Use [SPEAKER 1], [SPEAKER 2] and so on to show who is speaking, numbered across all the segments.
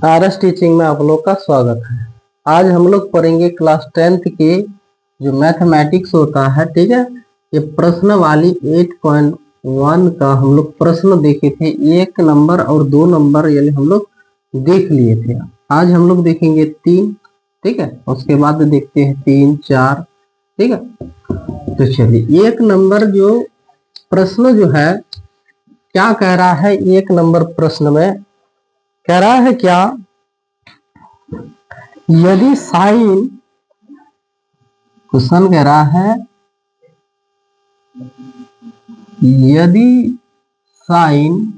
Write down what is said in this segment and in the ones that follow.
[SPEAKER 1] RS teaching में आप लोग का स्वागत है। आज हम लोग पढ़ेंगे क्लास 10th के जो मैथमेटिक्स होता है, ठीक है। ये प्रश्न वाली 8.1 का हम लोग प्रश्न देखे थे, 1 नंबर और 2 नंबर यानी हम लोग देख लिए थे। आज हम लोग देखेंगे 3, ठीक है। उसके बाद देखते हैं 3, 4, ठीक है। तो चलिए 1 नंबर जो प्रश्न जो है क्या कह रहा है, 1 नंबर प्रश्न में कह रहा है क्या, यदि साइन, क्वेश्चन कह रहा है यदि साइन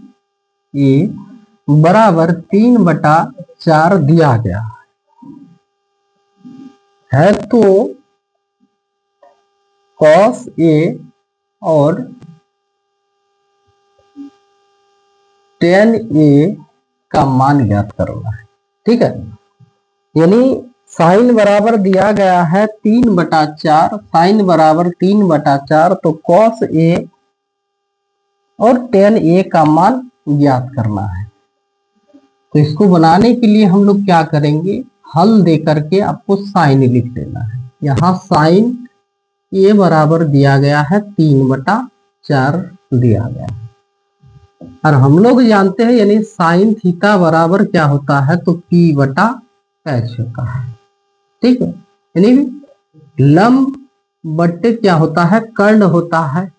[SPEAKER 1] ए बराबर 3/4 दिया गया है तो कॉस ए और टेन ए का मान ज्ञात करना है, ठीक है। यानी साइन बराबर दिया गया है 3/4, साइन बराबर 3/4 तो कॉस ए और टेन ए का मान ज्ञात करना है। तो इसको बनाने के लिए हम लोग क्या करेंगे, हल दे करके आपको साइन लिख देना है। यहाँ साइन ए बराबर दिया गया है 3/4 दिया गया है, और हम लोग जानते हैं यानी साइन थीटा बराबर क्या होता है, तो P/H होता है, ठीक है। यानी लंब बट्टे क्या होता है, कर्ण होता है।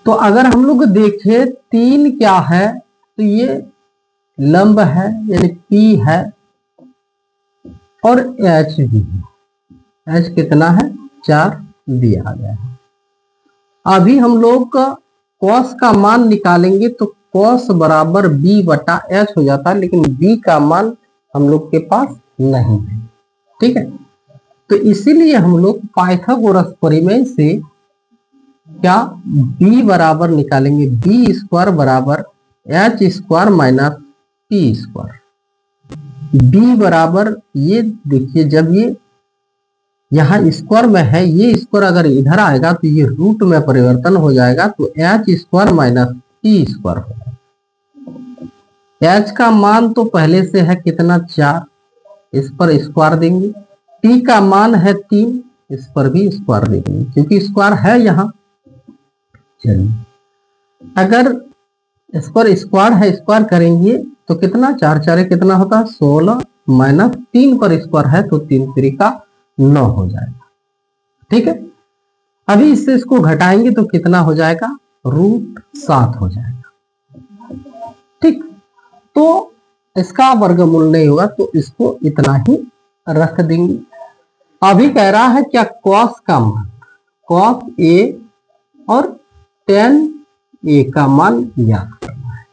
[SPEAKER 1] तो अगर हम लोग देखें 3 क्या है, तो ये लंब है यानी P है, और H भी है। H कितना है, 4 दिया गया है। अभी हम लोग का कॉस का मान निकालेंगे तो कॉस बराबर B/H हो जाता है, लेकिन B का मान हम लोग के पास नहीं है, ठीक है। तो इसीलिए हम लोग पाइथागोरस प्रमेय से क्या B बराबर निकालेंगे, B² बराबर H² माइनस P²। B बराबर, ये देखिए जब ये यहाँ स्क्वायर में है, ये स्क्वायर अगर इधर आएगा तो ये रूट में परिवर्तन हो जाएगा, तो H² माइनस P² होगा। H का मान तो पहले से है कितना, 4, इस पर स्क्वायर देंगे। P का मान है 3, इस पर भी स्क्वायर देंगे क्योंकि स्क्वायर है यहाँ। चलिए अगर इस पर स्क्वायर है, स्क्वायर करेंगे तो कितना, 4 4 कितना होता है, 16, माइनस 3 पर स्क्वायर है तो 3 3 का 9 हो जाएगा, ठीक है। अभी इससे इसको घटाएंगे तो कितना हो जाएगा, √7 हो जाएगा, ठीक। तो इसका वर्गमूल नहीं होगा तो इसको इतना ही रख देंगे। अभी कह रहा है क्या, कॉस का मान, कॉस ए और टेन ए का मान ज्ञात करना है।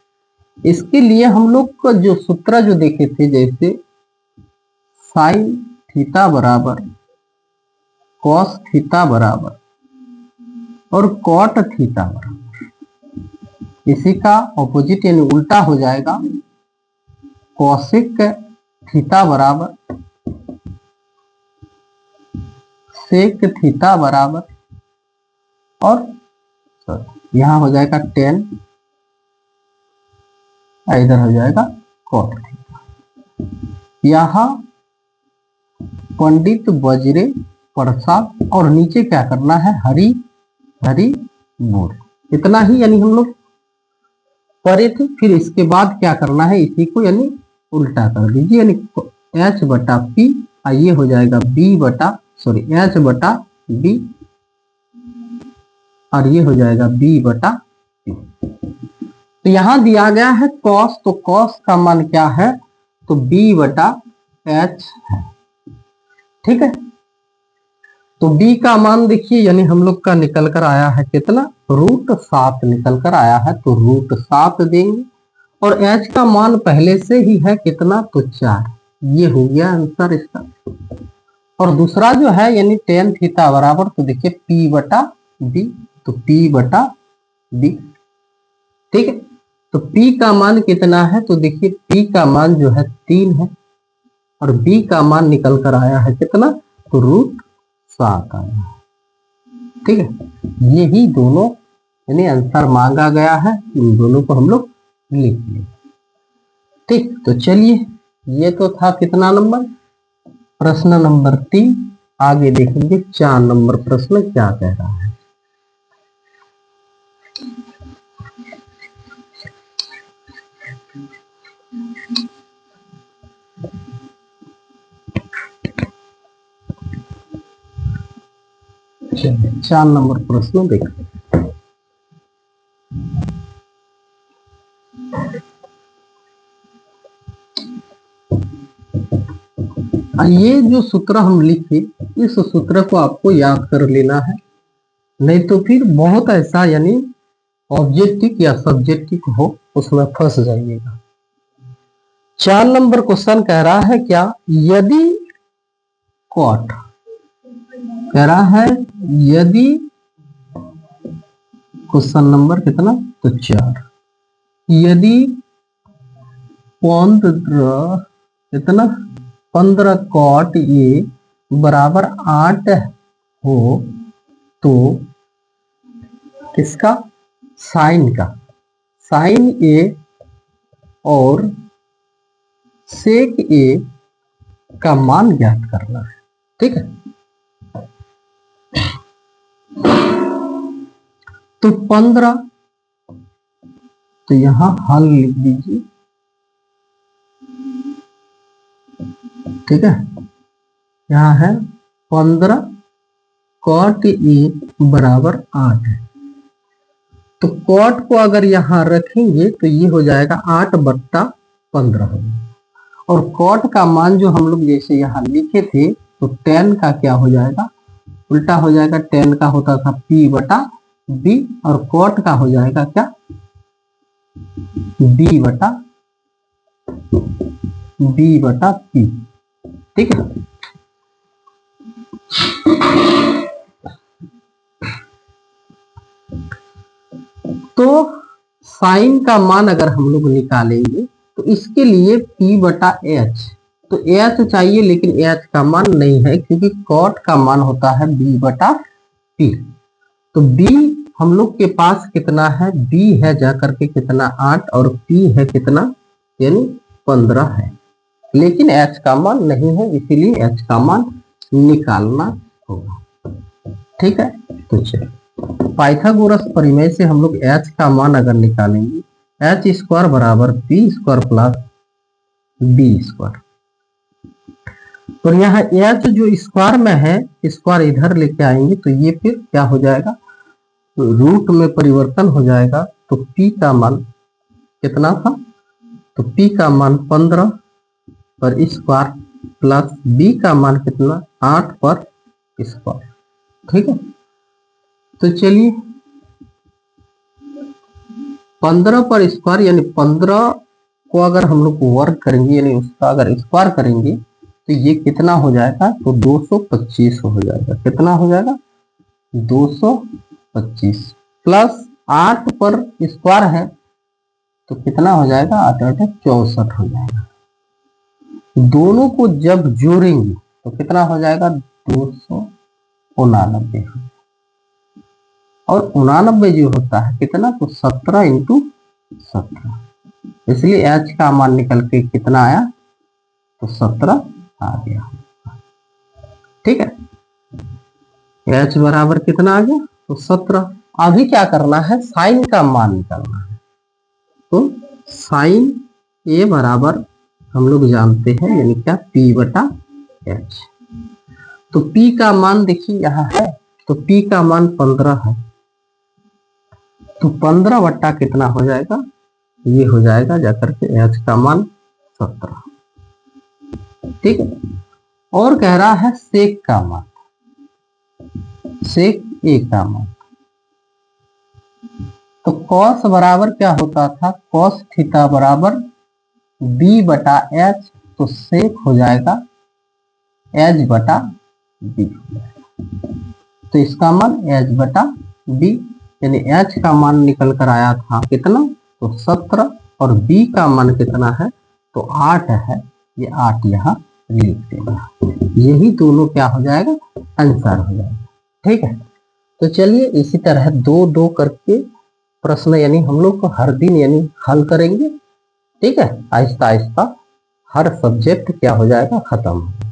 [SPEAKER 1] इसके लिए हम लोग का जो सूत्र जो देखे थे, जैसे साइन थीटा बराबर कॉस थीटा बराबर और कॉट थीटा बराबर, इसी का ऑपोजिट यानी उल्टा हो जाएगा, कॉसिक थीटा बराबर सेक थीटा बराबर, और यहां हो जाएगा टेन, इधर हो जाएगा कॉट थीटा। यहां पंडित वज्रे प्रसाद, और नीचे क्या करना है, हरी हरी बोल। इतना ही यानी हम लोग पढ़े थे। फिर इसके बाद क्या करना है, इसी को यानी उल्टा कर दीजिए, यानी H/P, ये हो जाएगा H/B, और ये हो जाएगा B/P। तो यहां दिया गया है कॉस, तो कॉस का मान क्या है, तो B/H है, ठीक है। तो B का मान देखिए यानी हम लोग का निकल कर आया है कितना, √7 निकल कर आया है, तो √7 देंगे। और H का मान पहले से ही है कितना, तो 4। ये हो गया आंसर इसका। और दूसरा जो है यानी टेन थीटा बराबर, तो देखिए P/B, तो P/B, ठीक है। तो P का मान कितना है, तो देखिए P का मान जो है 3 है, और B का मान निकल कर आया है कितना, तो √7 आया है, ठीक है। यही दोनों यानी आंसर मांगा गया है, इन दोनों को हम लोग लिख लें, ठीक। ठीक, तो चलिए ये तो था कितना नंबर, प्रश्न नंबर 3। आगे देखेंगे 4 नंबर प्रश्न क्या कह रहा है। चलिए 4 नंबर प्रश्न देखते हैं। ये जो सूत्र हम लिखे, इस सूत्र को आपको याद कर लेना है, नहीं तो फिर बहुत ऐसा यानी ऑब्जेक्टिव या सब्जेक्टिव हो उसमें फंस जाइएगा। 4 नंबर क्वेश्चन कह रहा है क्या, यदि कॉट कह रहा है, यदि क्वेश्चन नंबर कितना, तो 4, यदि 15 कॉट ए बराबर 8 हो तो किसका, साइन का, साइन ए और सेक ए का मान ज्ञात करना है। ठीक है, तो 15, तो यहां हल लिख दीजिए। ठीक है, यहां है 15 कॉट ए बराबर 8 है, तो कॉट को अगर यहां रखेंगे तो ये हो जाएगा 8/15 होगा, और कॉट का मान जो हम लोग जैसे यहां लिखे थे, तो tan का क्या हो जाएगा, उल्टा हो जाएगा, tan का होता था P/B और कॉट का हो जाएगा क्या, B/P। ठीक है, तो साइन का मान अगर हम लोग निकालेंगे तो इसके लिए P/H, तो H चाहिए लेकिन H का मान नहीं है क्योंकि कॉट का मान होता है B/P। तो B हम लोग के पास कितना है, B है जाकर के कितना 8 और P है कितना यानी 15 है, लेकिन H का मान नहीं है, इसीलिए H का मान निकालना होगा। ठीक है, तो चलिए पाइथागोरस परिमेय से हम लोग H का मान अगर निकालेंगे, H² बराबर B² प्लस B², तो यहाँ H जो स्क्वायर में है, स्क्वायर इधर लेके आएंगे तो ये फिर क्या हो जाएगा, रूट में परिवर्तन हो जाएगा। तो P का मान कितना था, तो P का मान 15 पर स्क्वायर प्लस B का मान कितना 8 पर स्क्वायर। ठीक है, तो चलिए 15 पर स्क्वायर यानी 15 को अगर हम लोग वर्ग करेंगे यानी उसका अगर स्क्वायर करेंगे तो ये कितना हो जाएगा, तो 225 हो जाएगा। कितना हो जाएगा, 225 प्लस 8 पर स्क्वायर है तो कितना हो जाएगा, 8 8 64 हो जाएगा। दोनों को जब जोड़ेंगे तो कितना हो जाएगा, 289, और 89 जो होता है कितना, तो 17 × 17, इसलिए H का मान निकल के कितना आया, तो 17 आ गया। ठीक है, H बराबर कितना आ गया, तो 17। अभी क्या करना है, साइन का मान निकालना है। तो साइन A बराबर हम लोग जानते हैं यानी क्या, P/H। तो P का मान देखिए यहाँ है, तो P का मान 15 है, तो 15 बट्टा कितना हो जाएगा, ये हो जाएगा जाकर के H का मान 17। ठीक है, और कह रहा है सेक का मान, सेक A का मान, तो कॉस बराबर क्या होता था, कॉस थीटा बराबर B/H, तो सेक हो जाएगा H/B, तो इसका मान H/B यानी H का मान निकल कर आया था कितना, तो 17, और B का मान कितना है, तो 8 है, ये 8 यहाँ लिख देना, यही दोनों क्या हो जाएगा, आंसर हो जाएगा। ठीक है, तो चलिए इसी तरह 2 2 करके प्रश्न यानी हम लोग को हर दिन यानी हल करेंगे। ठीक है, आहिस्ता आहिस्ता हर सब्जेक्ट क्या हो जाएगा, खत्म।